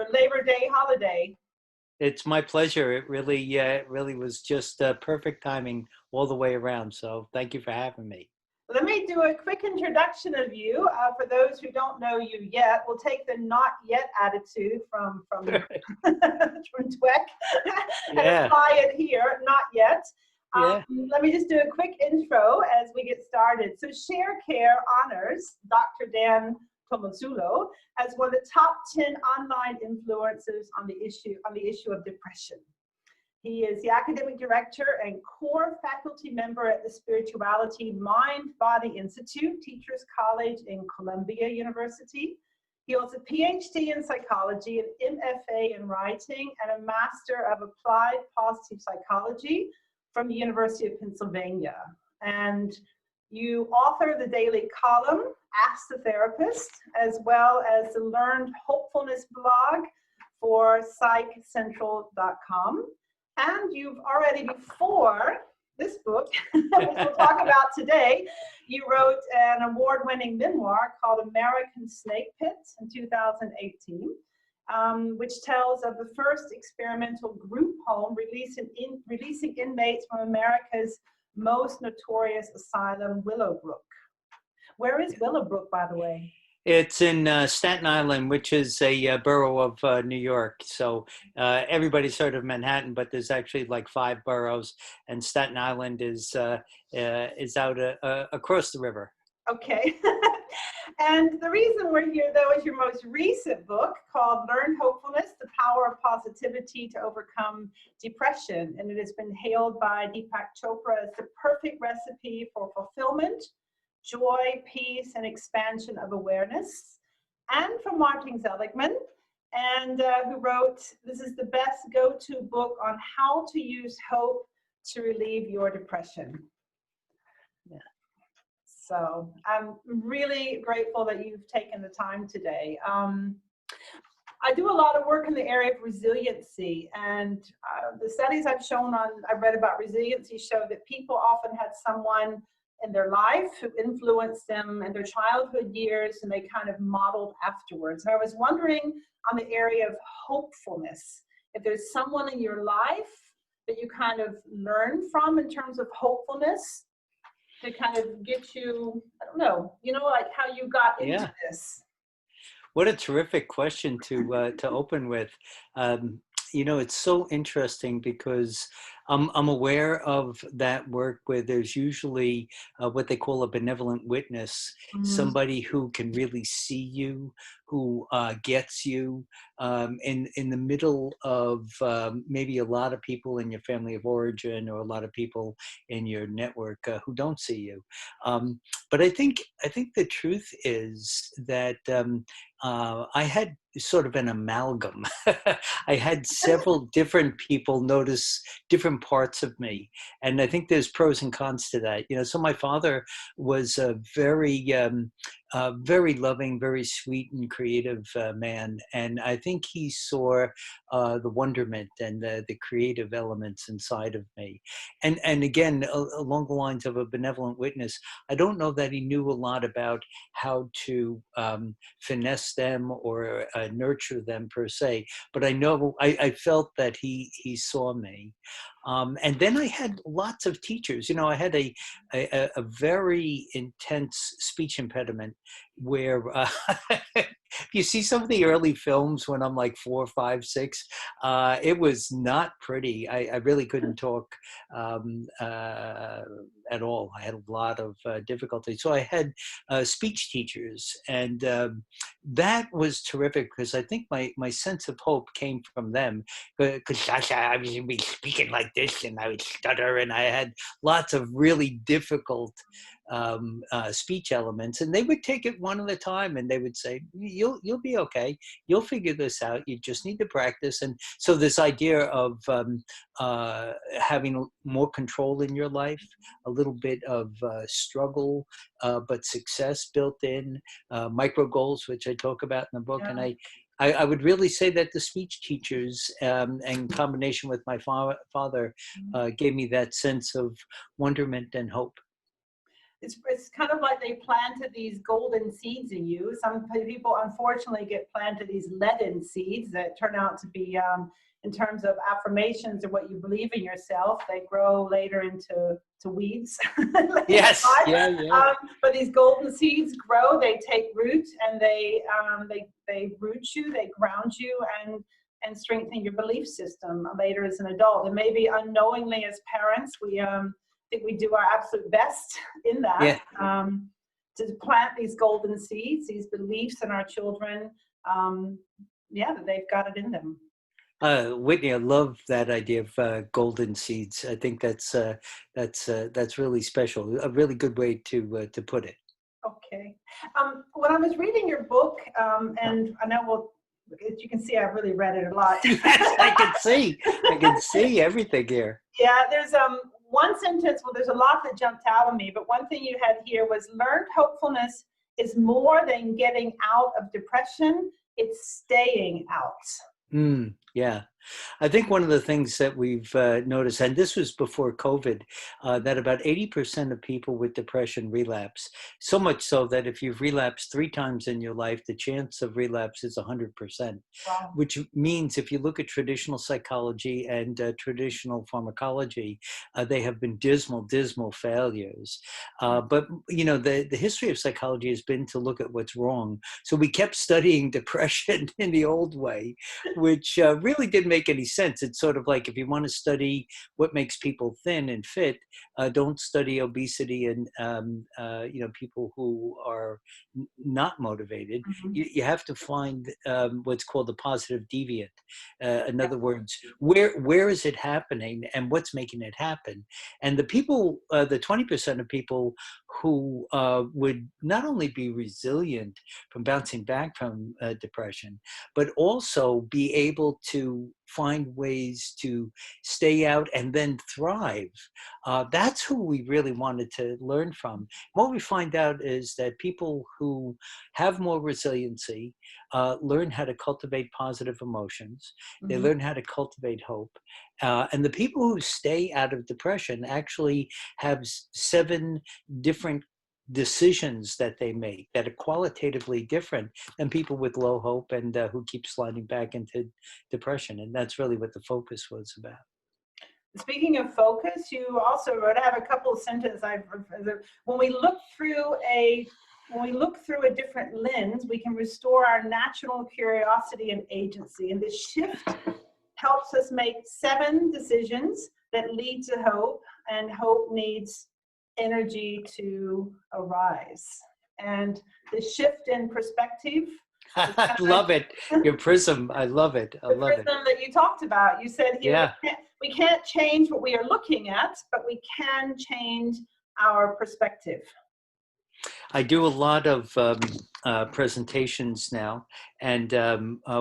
your Labor Day holiday. It's my pleasure. It really was just perfect timing all the way around. So thank you for having me. Let me do a quick introduction of you. For those who don't know you yet, we'll take the not yet attitude from Dweck and apply it here, not yet. Yeah. Let me just do a quick intro as we get started. So Share Care honors Dr. Dan Tomasulo as one of the top 10 online influencers on the issue of depression. He is the academic director and core faculty member at the Spirituality Mind-Body Institute, Teachers College in Columbia University. He holds a PhD in psychology, an MFA in writing, and a Master of Applied Positive Psychology from the University of Pennsylvania. And you author the daily column, Ask the Therapist, as well as the Learned Hopefulness blog for psychcentral.com. And you've already, before this book, which we'll talk about today, you wrote an award-winning memoir called American Snake Pit in 2018, which tells of the first experimental group home releasing inmates from America's most notorious asylum, Willowbrook. Where is Willowbrook, by the way? It's in Staten Island, which is a borough of New York. So everybody's heard of Manhattan, but there's actually like 5 boroughs, and Staten Island is out across the river. Okay. And the reason we're here, though, is your most recent book called Learn Hopefulness, The Power of Positivity to Overcome Depression. And it has been hailed by Deepak Chopra as the perfect recipe for fulfillment, joy, peace, and expansion of awareness. And from Martin Seligman, and who wrote, this is the best go-to book on how to use hope to relieve your depression. Yeah. So I'm really grateful that you've taken the time today. I do a lot of work in the area of resiliency, and the studies I've read about resiliency show that people often had someone in their life who influenced them in their childhood years, and they kind of modeled afterwards. And I was wondering on the area of hopefulness, if there's someone in your life that you kind of learn from in terms of hopefulness to kind of get you, I don't know, like how you got into this. What a terrific question to open with. It's so interesting because I'm aware of that work where there's usually what they call a benevolent witness, somebody who can really see you, who gets you in the middle of maybe a lot of people in your family of origin or a lot of people in your network who don't see you. But I think the truth is that I had sort of an amalgam. I had several different people notice different parts of me. And I think there's pros and cons to that. So my father was a very loving, very sweet and creative man. And I think he saw the wonderment and the creative elements inside of me. And again, along the lines of a benevolent witness, I don't know that he knew a lot about how to finesse them or nurture them per se, but I felt that he saw me. And then I had lots of teachers. I had a very intense speech impediment where you see some of the early films when I'm like 4, 5, 6, it was not pretty. I really couldn't talk at all. I had a lot of difficulty. So I had speech teachers, and that was terrific because I think my sense of hope came from them, because I was going to be speaking like this and I would stutter, and I had lots of really difficult speech elements, and they would take it one at a time and they would say, you'll be okay, you'll figure this out, you just need to practice. And so this idea of having more control in your life, a little bit of struggle but success built in, micro goals, which I talk about in the book. And I would really say that the speech teachers, in combination with my father, gave me that sense of wonderment and hope. it's kind of like they planted these golden seeds in you. Some people unfortunately get planted these leaden seeds that turn out to be, in terms of affirmations and what you believe in yourself, they grow later into weeds. Yes, yeah, yeah. But these golden seeds grow, they take root, and they root you, they ground you, and strengthen your belief system later as an adult. And maybe unknowingly as parents, we think we do our absolute best in that, Yeah. to plant these golden seeds, these beliefs in our children, that they've got it in them. Whitney, I love that idea of golden seeds. I think that's really special. A really good way to put it. Okay. When I was reading your book, and I know, as you can see, I've really read it a lot. Yes, I can see. I can see everything here. Yeah, there's one sentence, well, there's a lot that jumped out of me, but one thing you had here was learned hopefulness is more than getting out of depression, it's staying out. Yeah. I think one of the things that we've noticed, and this was before COVID, that about 80% of people with depression relapse. So much so that if you've relapsed 3 times in your life, the chance of relapse is 100%. Wow. Which means if you look at traditional psychology and traditional pharmacology, they have been dismal failures. But, the history of psychology has been to look at what's wrong. So we kept studying depression in the old way, which really didn't make any sense. It's sort of like if you want to study what makes people thin and fit, don't study obesity and people who are not motivated. Mm-hmm. You have to find what's called the positive deviant. In other words, where is it happening and what's making it happen? And the people, the 20% of people who would not only be resilient from bouncing back from depression, but also be able to find ways to stay out and then thrive. That's who we really wanted to learn from. What we find out is that people who have more resiliency learn how to cultivate positive emotions. Mm-hmm. They learn how to cultivate hope. And the people who stay out of depression actually have 7 different decisions that they make that are qualitatively different than people with low hope and who keep sliding back into depression. And that's really what the focus was about. Speaking of focus, you also wrote, I have a couple of sentences when we look through a different lens, we can restore our natural curiosity and agency. And this shift helps us make 7 decisions that lead to hope, and hope needs energy to arise. And the shift in perspective. I love it. Your prism. I love it. I love it. The prism that you talked about. You said here, yeah. we can't change what we are looking at, but we can change our perspective. I do a lot of presentations now, and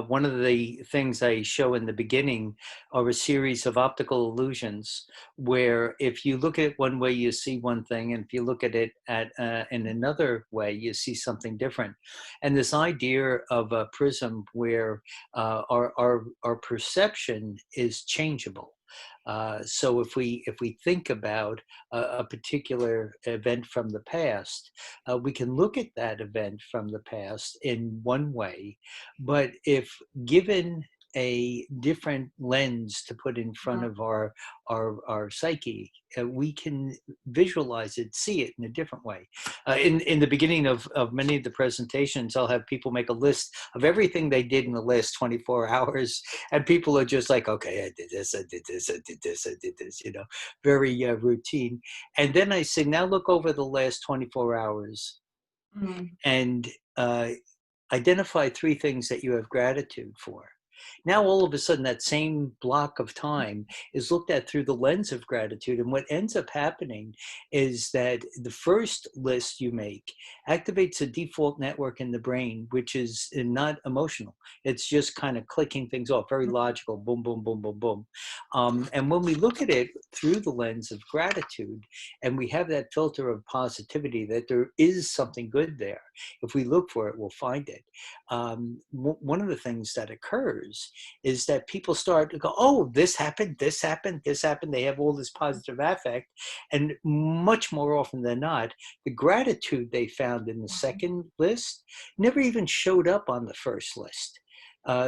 one of the things I show in the beginning are a series of optical illusions, where if you look at it one way, you see one thing, and if you look at it in another way, you see something different. And this idea of a prism where our perception is changeable. So if we think about a particular event from the past, we can look at that event from the past in one way, but if given a different lens to put in front of our psyche, we can visualize it, see it in a different way. In the beginning of many of the presentations, I'll have people make a list of everything they did in the last 24 hours, and people are just like, okay, I did this, I did this, I did this, I did this, very routine. And then I say, now look over the last 24 hours and identify 3 things that you have gratitude for. Now, all of a sudden, that same block of time is looked at through the lens of gratitude. And what ends up happening is that the first list you make activates a default network in the brain, which is not emotional. It's just kind of clicking things off, very logical, boom, boom, boom, boom, boom. And when we look at it through the lens of gratitude, and we have that filter of positivity, that there is something good there, If we look for it, we'll find it. One of the things that occurs is that people start to go, oh, this happened, this happened, this happened. They have all this positive affect. And much more often than not, the gratitude they found in the second list never even showed up on the first list.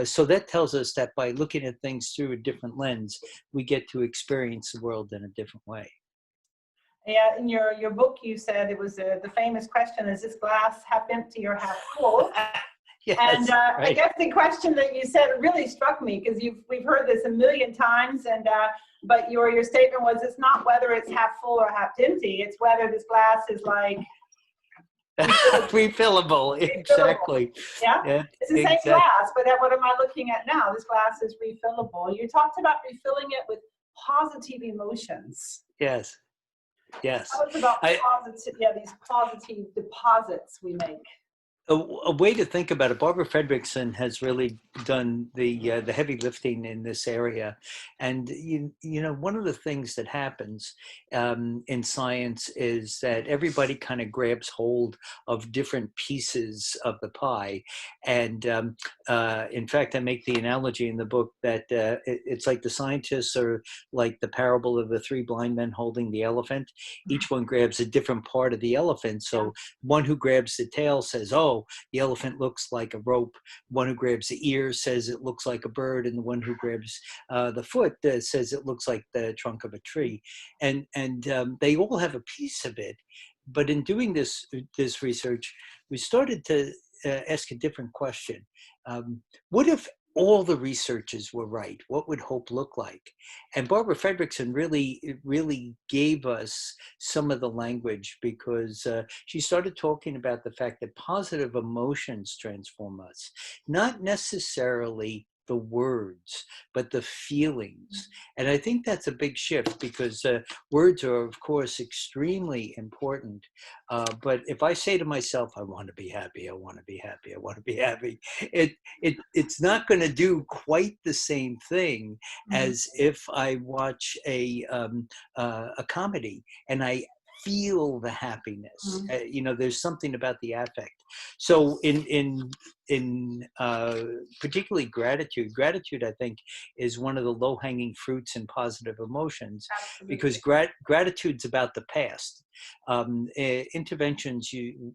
So that tells us that by looking at things through a different lens, we get to experience the world in a different way. Yeah, in your book, you said it was the famous question, is this glass half empty or half full? Yes, and right. I guess the question that you said really struck me, because we've heard this a million times, and but your statement was, it's not whether it's half full or half empty, it's whether this glass is like refillable. Exactly. Yeah? Yeah, It's the same glass, but what am I looking at now? This glass is refillable. You talked about refilling it with positive emotions. Yes. Yes. Tell us about positive, these positive deposits we make. A way to think about it, Barbara Fredrickson has really done the heavy lifting in this area, and you know, one of the things that happens in science is that everybody kind of grabs hold of different pieces of the pie, and in fact, I make the analogy in the book that it's like the scientists are like the parable of the three blind men holding the elephant. Each one grabs a different part of the elephant, so one who grabs the tail says, oh, the elephant looks like a rope. One who grabs the ear says it looks like a bird, and the one who grabs the foot says it looks like the trunk of a tree. And they all have a piece of it. But in doing this research, we started to ask a different question. What if all the researchers were right? What would hope look like? And Barbara Fredrickson really gave us some of the language, because she started talking about the fact that positive emotions transform us, not necessarily the words, but the feelings. And I think that's a big shift, because words are, of course, extremely important. But if I say to myself, I want to be happy, I want to be happy, I want to be happy, it's not going to do quite the same thing as if I watch a comedy and I feel the happiness. You know, there's something about the affect. So in particularly gratitude, I think, is one of the low-hanging fruits in positive emotions. Absolutely. Because gratitude's about the past. Interventions,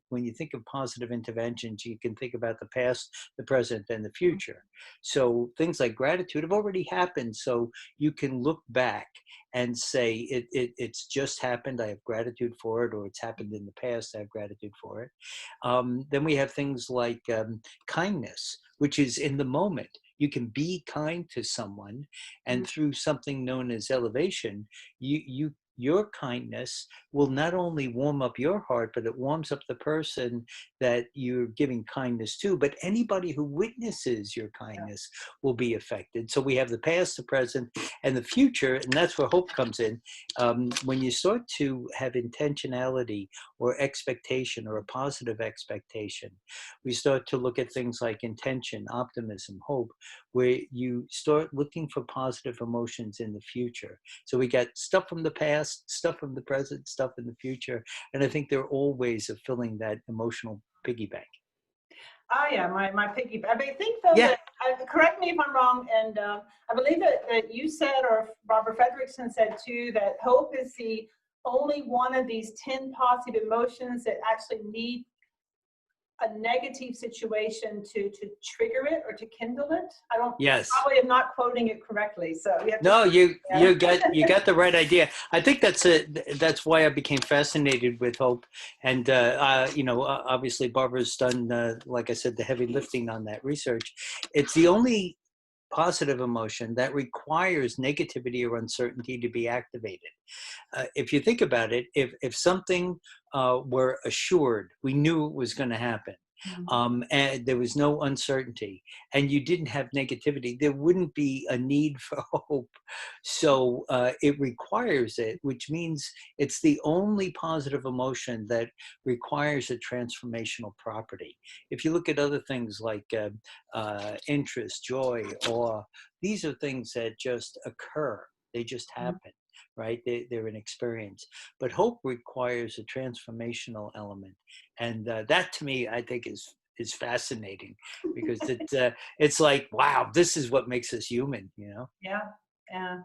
when you think of positive interventions, you can think about the past, the present, and the future. So things like gratitude have already happened, so you can look back and say it's just happened, I have gratitude for it, or it's happened in the past, I have gratitude for it. Then we have things like kindness, which is in the moment. You can be kind to someone, and through something known as elevation, your kindness will not only warm up your heart, but it warms up the person that you're giving kindness to. But anybody who witnesses your kindness will be affected. So we have the past, the present, and the future, and that's where hope comes in. When you start to have intentionality or expectation, or a positive expectation, we start to look at things like intention, optimism, hope, where you start looking for positive emotions in the future. So we got stuff from the past, stuff from the present, stuff in the future. And I think there are all ways of filling that emotional piggy bank. Oh yeah, my piggy bank. I think though that, correct me if I'm wrong, and I believe that you said, or Barbara Fredrickson said too, that hope is the only one of these 10 positive emotions that actually need a negative situation to trigger it or to kindle it. I don't. Yes. Probably am not quoting it correctly. So you have to. No, you got the right idea. I think that's why I became fascinated with hope, and you know, obviously Barbara's done, like I said, the heavy lifting on that research. It's the only positive emotion that requires negativity or uncertainty to be activated. If you think about it, if something were assured, we knew it was going to happen, and there was no uncertainty, and you didn't have negativity, there wouldn't be a need for hope. So it requires it, which means it's the only positive emotion that requires a transformational property. If you look at other things like interest, joy, awe, these are things that just occur. They just happen. right? They're an experience. But hope requires a transformational element. And that to me, I think is fascinating because it's like, wow, this is what makes us human, you know? Yeah. Yeah.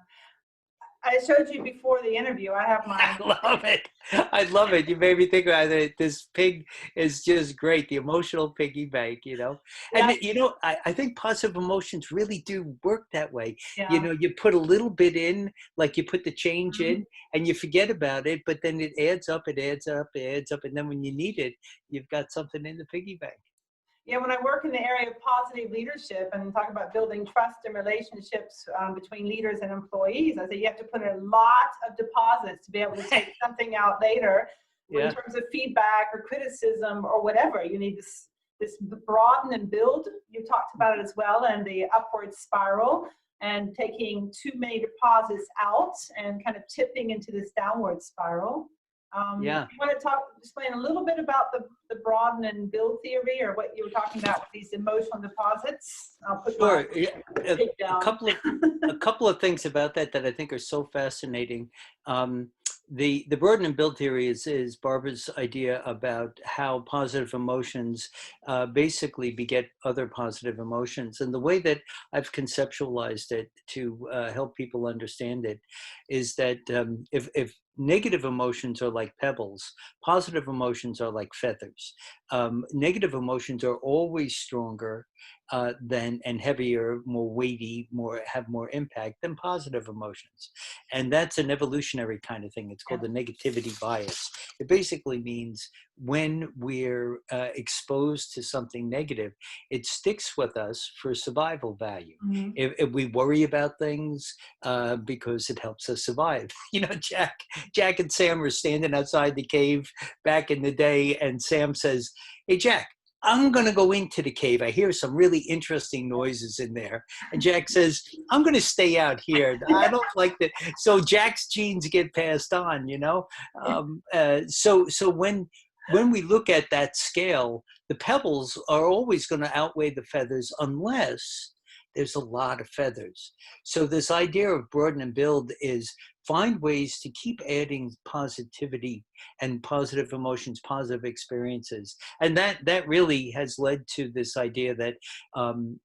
I showed you before the interview. I have I my love it. I love it. You made me think about it. This pig is just great. The emotional piggy bank, you know. And yeah, you know, I think positive emotions really do work that way. You yeah. know, you put a little bit in, like you put the change Mhm. in, and you forget about it, but then it adds up, it adds up, it adds up, and then when you need it, you've got something in the piggy bank. Yeah, when I work in the area of positive leadership and talk about building trust and relationships between leaders and employees, I say you have to put in a lot of deposits to be able to take something out later in Yeah. terms of feedback or criticism or whatever. You need this broaden and build. You talked about it as well, and the upward spiral, and taking too many deposits out and kind of tipping into this downward spiral. Yeah. You want to explain a little bit about the broaden and build theory, or what you were talking about with these emotional deposits? I'll put my Sure. Yeah. A, pig a down. couple of a couple of things about that I think are so fascinating. Um, the burden and build theory is Barbara's idea about how positive emotions basically beget other positive emotions, and the way that I've conceptualized it to help people understand it is that if negative emotions are like pebbles, positive emotions are like feathers. Negative emotions are always stronger than and heavier, more weighty, have more impact than positive emotions. And that's an evolutionary kind of thing. It's Yeah. called the negativity bias. It basically means when we're exposed to something negative, it sticks with us for survival value. Mhm. If we worry about things because it helps us survive. You know, Jack and Sam were standing outside the cave back in the day, and Sam says, "Hey, Jack, I'm going to go into the cave. I hear some really interesting noises in there." And Jack says, "I'm going to stay out here. I don't like that." So Jack's genes get passed on, you know? So when we look at that scale, the pebbles are always going to outweigh the feathers unless there's a lot of feathers. So this idea of broaden and build is find ways to keep adding positivity and positive emotions, positive experiences. And that really has led to this idea that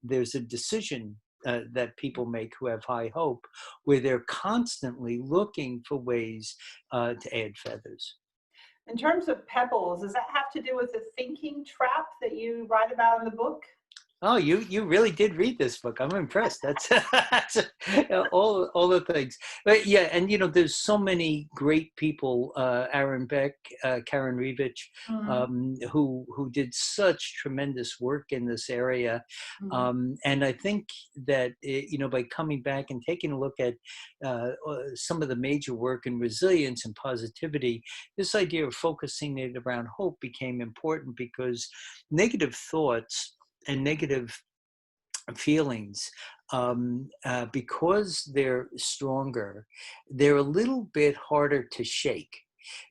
there's a decision that people make who have high hope, where they're constantly looking for ways to add feathers. In terms of pebbles, does that have to do with the thinking trap that you write about in the book? Oh, you really did read this book. I'm impressed. That's all the things. But yeah, and you know, there's so many great people, Aaron Beck, Karen Revich, Mhm. who did such tremendous work in this area. Mhm. And I think that you know, by coming back and taking a look at some of the major work in resilience and positivity, this idea of focusing it around hope became important because negative thoughts and negative feelings, because they're stronger, they're a little bit harder to shake.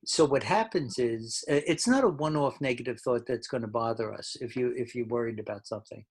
So what happens is it's not a one-off negative thought that's going to bother us if you're worried about something,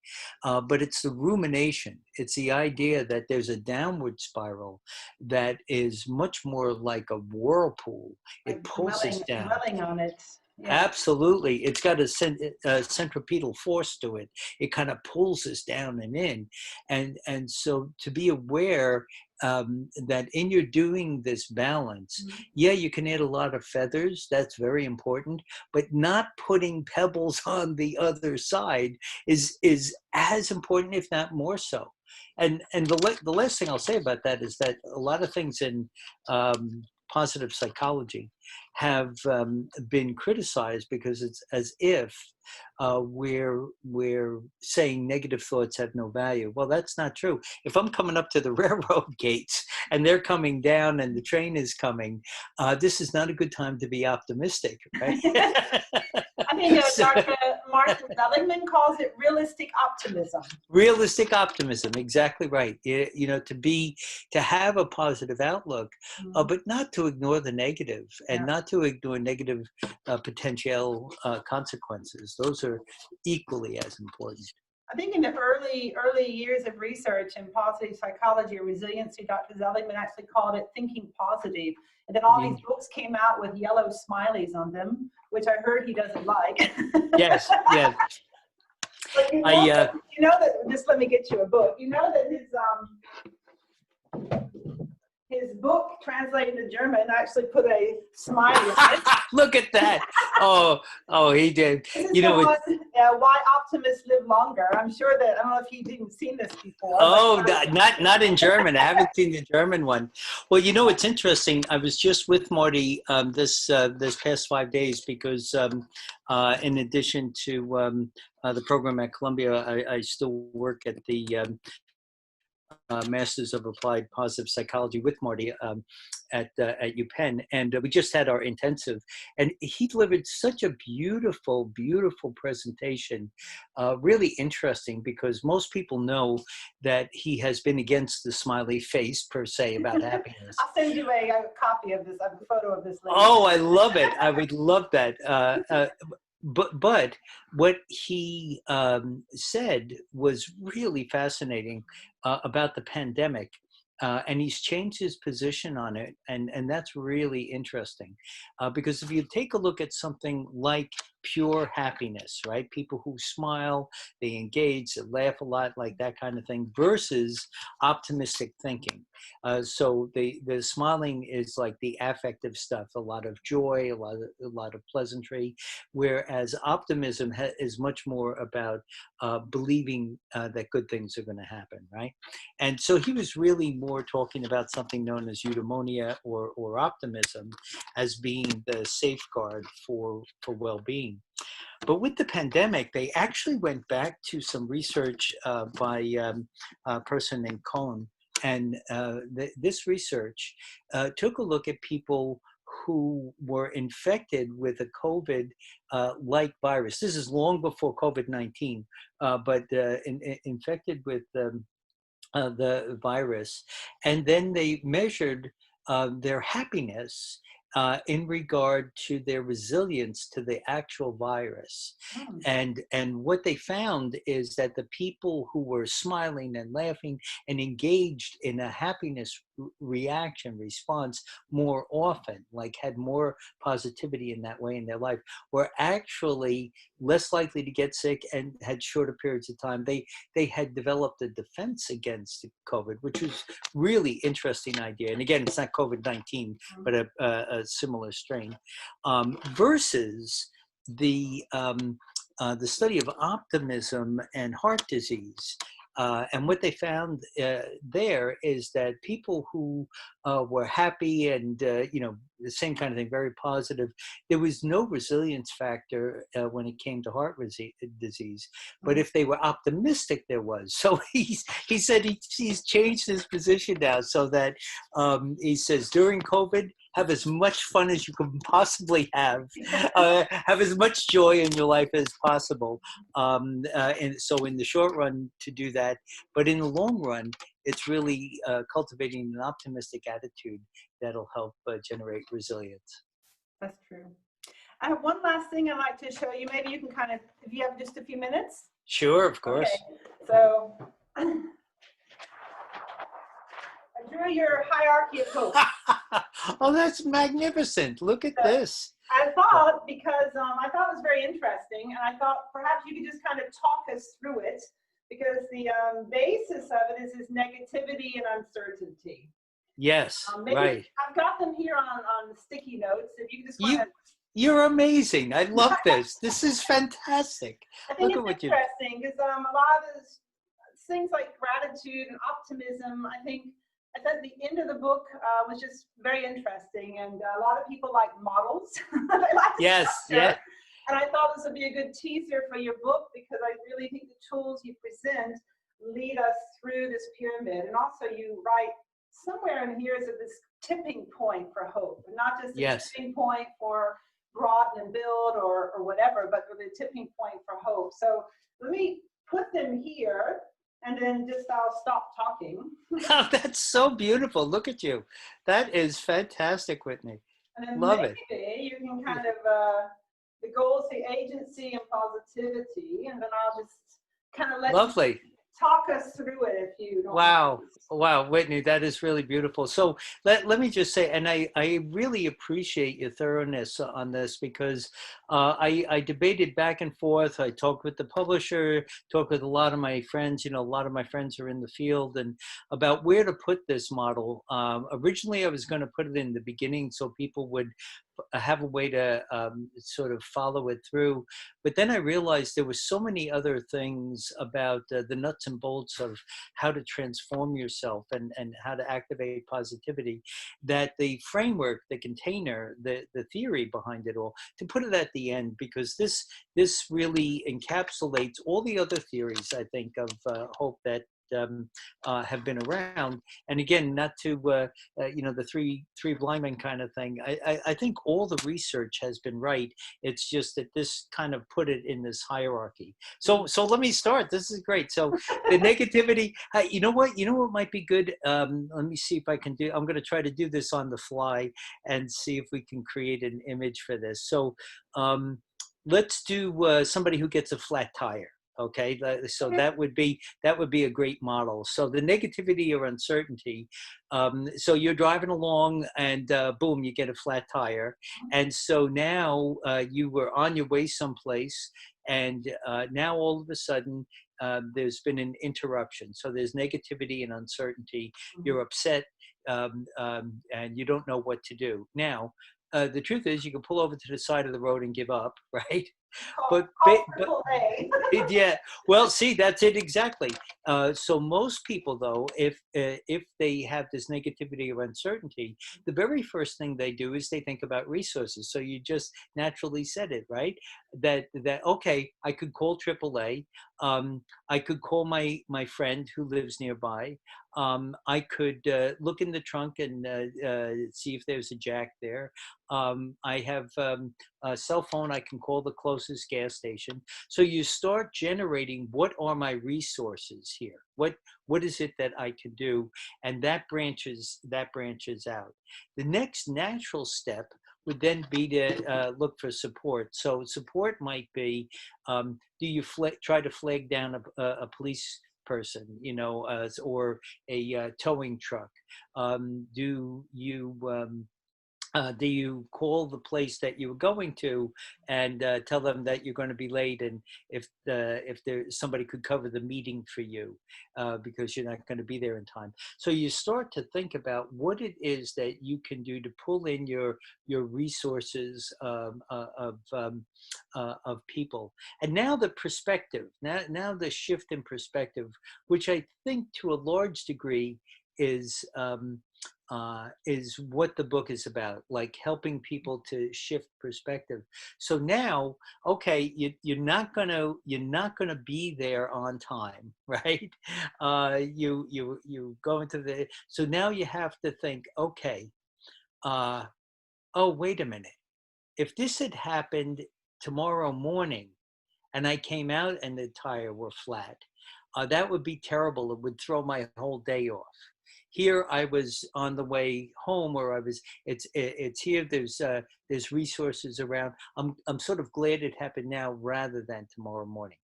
but it's the rumination. It's the idea that there's a downward spiral that is much more like a whirlpool. It Like pulls us down. dwelling on it. Yeah. Absolutely. It's got a centripetal force to it. It kind of pulls us down and in. And so to be aware that in your doing this balance, Mhm. yeah, you can add a lot of feathers. That's very important. But not putting pebbles on the other side is as important, if not more so. And the last thing I'll say about that is that a lot of things in positive psychology have been criticized because it's as if we're saying negative thoughts have no value. Well, that's not true. If I'm coming up to the railroad gates and they're coming down and the train is coming, this is not a good time to be optimistic, right? I think So, Dr. Martin Seligman calls it realistic optimism. realistic optimism, exactly right. You know, to have a positive outlook, Mhm. but not to ignore the negative and Yeah. not to ignore negative potential consequences. Those are equally as important. I think in the early years of research in positive psychology or resiliency, Dr. Seligman actually called it thinking positive. And then all these books came out with yellow smileys on them, which I heard he doesn't like. Yes, yes. But you know that, just let me get you a book. You know that his book translated to German actually put a smiley on it. Look at that. Oh, he did. You know, Why Optimists Live Longer. I'm sure that, I don't know if you've even seen this before. Oh, not in German. I haven't seen the German one. Well, you know, it's interesting. I was just with Marty this past 5 days because in addition to the program at Columbia, I still work at the Masters of Applied Positive Psychology with Marty at UPenn, and we just had our intensive, and he delivered such a beautiful, beautiful presentation. Really interesting, because most people know that he has been against the smiley face per se about happiness. I'll send you a copy of this, a photo of this later. Oh, I love it. I would love that. But what he said was really fascinating about the pandemic, and he's changed his position on it, and that's really interesting, because if you take a look at something like pure happiness, right? People who smile, they engage, they laugh a lot, like that kind of thing, versus optimistic thinking. So the smiling is like the affective stuff, a lot of joy, a lot of pleasantry, whereas optimism is much more about believing that good things are going to happen, right? And so he was really more talking about something known as eudaimonia or optimism as being the safeguard for well-being. But with the pandemic, they actually went back to some research by a person named Cohen. And this research took a look at people who were infected with a COVID-like virus. This is long before COVID-19, but infected with the virus. And then they measured their happiness in regard to their resilience to the actual virus. And what they found is that the people who were smiling and laughing and engaged in a happiness response more often, like had more positivity in that way in their life, were actually less likely to get sick and had shorter periods of time. They had developed a defense against COVID, which was really interesting idea. And again, it's not COVID-19, but a similar strain, versus the study of optimism and heart disease. And what they found there is that people who were happy and, you know, the same kind of thing, very positive, there was no resilience factor when it came to heart disease. But if they were optimistic, there was. So he said he's changed his position now, so that he says during COVID, have as much fun as you can possibly have as much joy in your life as possible. And so in the short run to do that, but in the long run, it's really cultivating an optimistic attitude that'll help generate resilience. That's true. I have one last thing I'd like to show you. Maybe you can kind of, if you have just a few minutes. Sure, of course. Okay. So I drew your hierarchy of hope. Oh, that's magnificent. Look at this. I thought, because I thought it was very interesting, and I thought perhaps you could just kind of talk us through it, because the basis of it is this negativity and uncertainty. Yes, right. I've got them here on sticky notes. If you can just You're amazing. I love this. This is fantastic. I think it's interesting because a lot of those things like gratitude and optimism, I think the end of the book was just very interesting, and a lot of people like models. They like yes, yeah. And I thought this would be a good teaser for your book, because I really think the tools you present lead us through this pyramid. And also you write somewhere in here is this tipping point for hope, and not just a tipping point for broaden and build or whatever, but for the tipping point for hope. So let me put them here, and then I'll stop talking. Oh, that's so beautiful. Look at you. That is fantastic, Whitney. And then love maybe you can kind of, the goals, the agency and positivity, and then I'll just kind of let Lovely. talk us through it if you don't mind. Wow. Wow, Whitney, that is really beautiful. So let me just say, and I really appreciate your thoroughness on this because I debated back and forth. I talked with the publisher, talked with a lot of my friends. You know, a lot of my friends are in the field and about where to put this model. Originally, I was going to put it in the beginning so people would have a way to sort of follow it through. But then I realized there were so many other things about the nuts and bolts of how to transform yourself and how to activate positivity, that the framework, the container, the theory behind it all, to put it at the end, because this really encapsulates all the other theories, I think, of hope that have been around. And again, not to you know, the three blind men kind of thing. I think all the research has been right. It's just that this kind of put it in this hierarchy. So let me start. This is great. So the negativity. You know what? You know what might be good. Let me see if I can do. I'm going to try to do this on the fly and see if we can create an image for this. So let's do somebody who gets a flat tire. Okay, so that would be a great model. So the negativity or uncertainty. So you're driving along and boom, you get a flat tire, and so now you were on your way someplace, and now all of a sudden there's been an interruption. So there's negativity and uncertainty. You're upset, and you don't know what to do. Now, the truth is, you can pull over to the side of the road and give up, right? But yeah, well, see, that's it exactly. So most people, though, if they have this negativity or uncertainty, the very first thing they do is they think about resources. So you just naturally said it, right? That okay, I could call AAA. I could call my friend who lives nearby. I could look in the trunk and see if there's a jack there. I have a cell phone. I can call the closest gas station. So you start generating, what are my resources here? What is it that I can do? And that branches out. The next natural step would then be to look for support. So support might be, do you try to flag down a police person, you know, or a towing truck? Do you call the place that you're going to and tell them that you're going to be late, and if somebody could cover the meeting for you because you're not going to be there in time? So you start to think about what it is that you can do to pull in your resources of people. And now the perspective, now the shift in perspective, which I think to a large degree is what the book is about, like helping people to shift perspective. So now, okay, you're not gonna be there on time, right? You go into the, so now you have to think, okay, oh, wait a minute, if this had happened tomorrow morning and I came out and the tire were flat, that would be terrible. It would throw my whole day off. Here I was on the way home, or it's here. There's resources around. I'm sort of glad it happened now rather than tomorrow morning.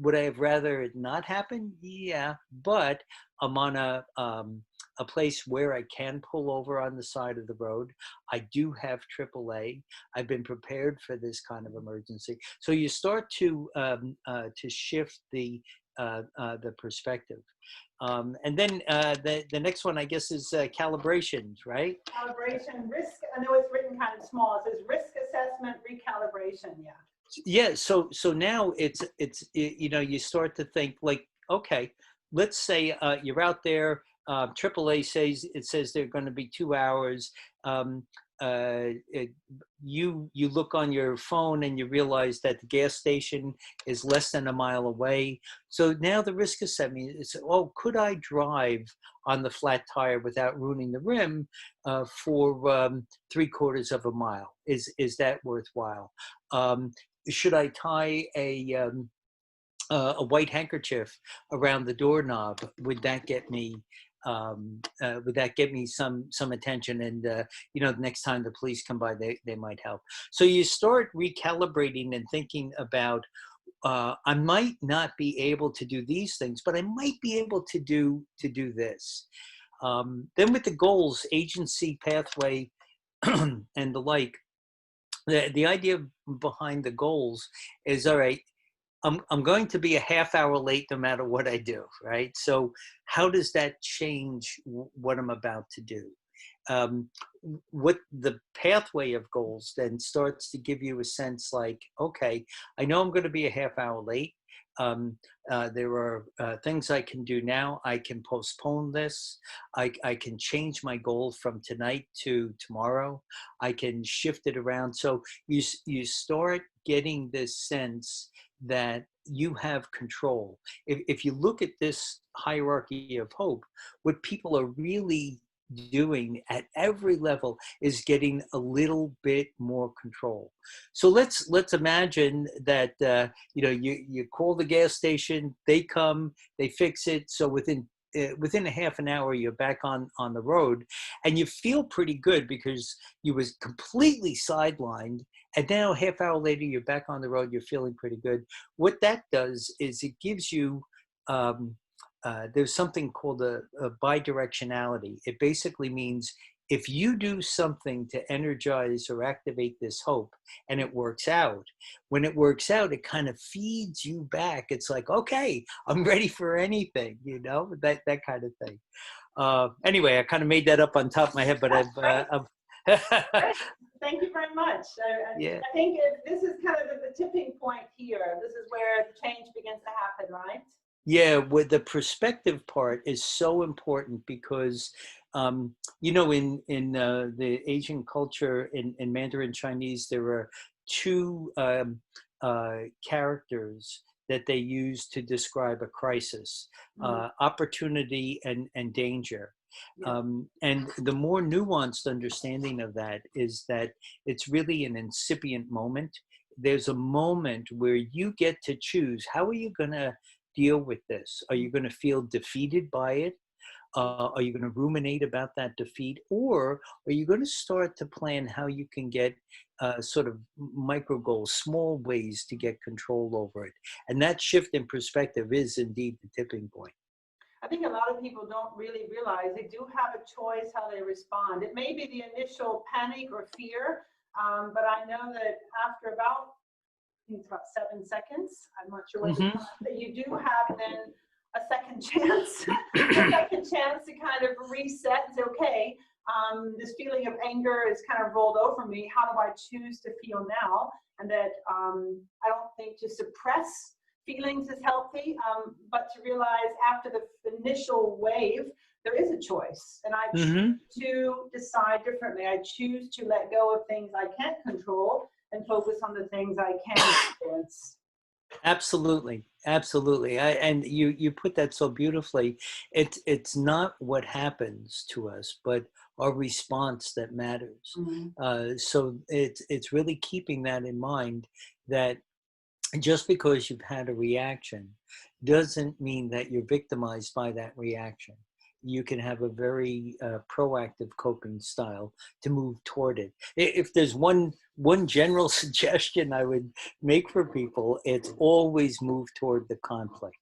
Would I have rather it not happen? Yeah, but I'm on a place where I can pull over on the side of the road. I do have AAA. I've been prepared for this kind of emergency. So you start to shift the perspective. And then the next one, I guess, is calibration, right? Calibration, risk. I know it's written kind of small. It says risk assessment, recalibration. Yeah. Yeah. So now it's you know, you start to think like, okay, let's say you're out there. AAA says they're going to be 2 hours. You look on your phone and you realize that the gas station is less than a mile away. So now the risk assessment is, oh, could I drive on the flat tire without ruining the rim for 3/4 of a mile? Is that worthwhile? Should I tie a white handkerchief around the doorknob? Would that get me some attention? And you know, the next time the police come by, they might help. So you start recalibrating and thinking about I might not be able to do these things, but I might be able to do this. Then with the goals, agency, pathway, and the like, the idea behind the goals is, all right, I'm going to be a half hour late no matter what I do, right? So how does that change what I'm about to do? What the pathway of goals then starts to give you a sense like, okay, I know I'm going to be a half hour late. There are things I can do now. I can postpone this. I can change my goal from tonight to tomorrow. I can shift it around. So you start getting this sense that you have control. If you look at this hierarchy of hope, what people are really doing at every level is getting a little bit more control. So let's imagine that you call the gas station, they come, they fix it. So within a half an hour, you're back on the road, and you feel pretty good because you was completely sidelined. And now, half hour later, you're back on the road. You're feeling pretty good. What that does is it gives you there's something called a bidirectionality. It basically means if you do something to energize or activate this hope and it works out, when it works out, it kind of feeds you back. It's like, okay, I'm ready for anything, that kind of thing. Anyway, I kind of made that up on top of my head, but I've Thank you very much. Yeah. I think this is kind of the tipping point here. This is where the change begins to happen, right? Yeah, with the perspective part is so important because, in the Asian culture in Mandarin Chinese, there are two characters that they use to describe a crisis, opportunity and danger. Yeah. And the more nuanced understanding of that is that it's really an incipient moment. There's a moment where you get to choose, how are you going to deal with this? Are you going to feel defeated by it? Are you going to ruminate about that defeat? Or are you going to start to plan how you can get sort of micro goals, small ways to get control over it? And that shift in perspective is indeed the tipping point. I think a lot of people don't really realize they do have a choice how they respond. It may be the initial panic or fear, but I know that after about, I think it's about 7 seconds, I'm not sure what the time, that you do have then a second chance, to kind of reset and say, okay, this feeling of anger is kind of rolled over me. How do I choose to feel now? And that I don't think to suppress feelings is healthy, but to realize after the initial wave, there is a choice. And I choose to decide differently. I choose to let go of things I can't control and focus on the things I can influence. Absolutely. And you put that so beautifully. It's not what happens to us, but our response that matters. So it's really keeping that in mind, that just because you've had a reaction doesn't mean that you're victimized by that reaction. You can have a very proactive coping style to move toward it. If there's one general suggestion I would make for people, it's always move toward the conflict.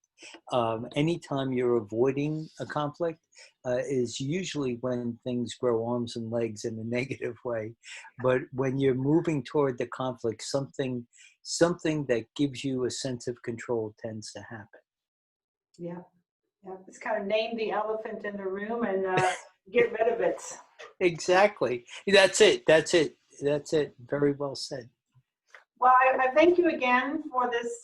Anytime you're avoiding a conflict is usually when things grow arms and legs in a negative way. But when you're moving toward the conflict, something that gives you a sense of control tends to happen. Yeah. It's kind of name the elephant in the room and get rid of it. Exactly. That's it. Very well said. Well, I thank you again for this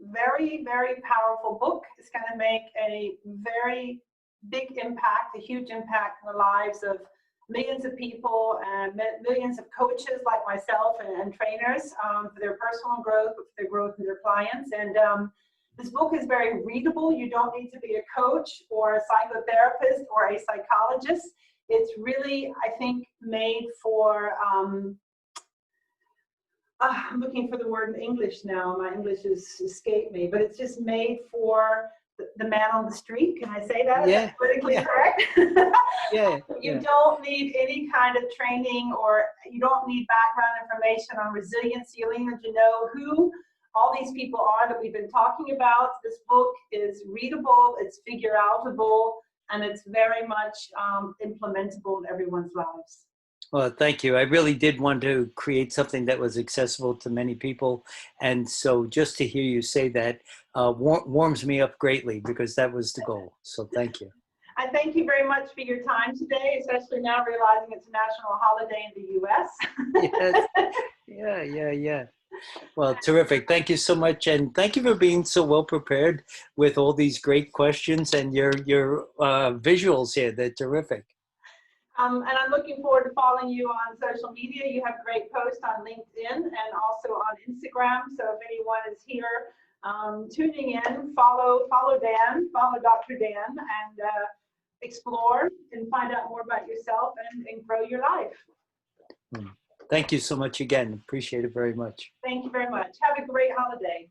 very, very powerful book. It's going to make a very big impact, a huge impact in the lives of millions of people and millions of coaches like myself and trainers for their personal growth, for their growth in their clients. And this book is very readable. You don't need to be a coach or a psychotherapist or a psychologist. It's really, I think, made for, I'm looking for the word in English now. My English has escaped me, but it's just made for the man on the street. Can I say that? Yeah. Is that politically correct? You don't need any kind of training, or you don't need background information on resiliency. You only need to know who all these people are that we've been talking about. This book is readable, it's figure-outable, and it's very much implementable in everyone's lives. Well, thank you. I really did want to create something that was accessible to many people. And so just to hear you say that warms me up greatly, because that was the goal. So thank you. And thank you very much for your time today, especially now realizing it's a national holiday in the US. Yes. Yeah. Well, terrific. Thank you so much. And thank you for being so well prepared with all these great questions and your visuals here. They're terrific. And I'm looking forward to following you on social media. You have great posts on LinkedIn and also on Instagram. So if anyone is here tuning in, follow Dan, follow Dr. Dan, and explore and find out more about yourself and grow your life. Thank you so much again. Appreciate it very much. Thank you very much. Have a great holiday.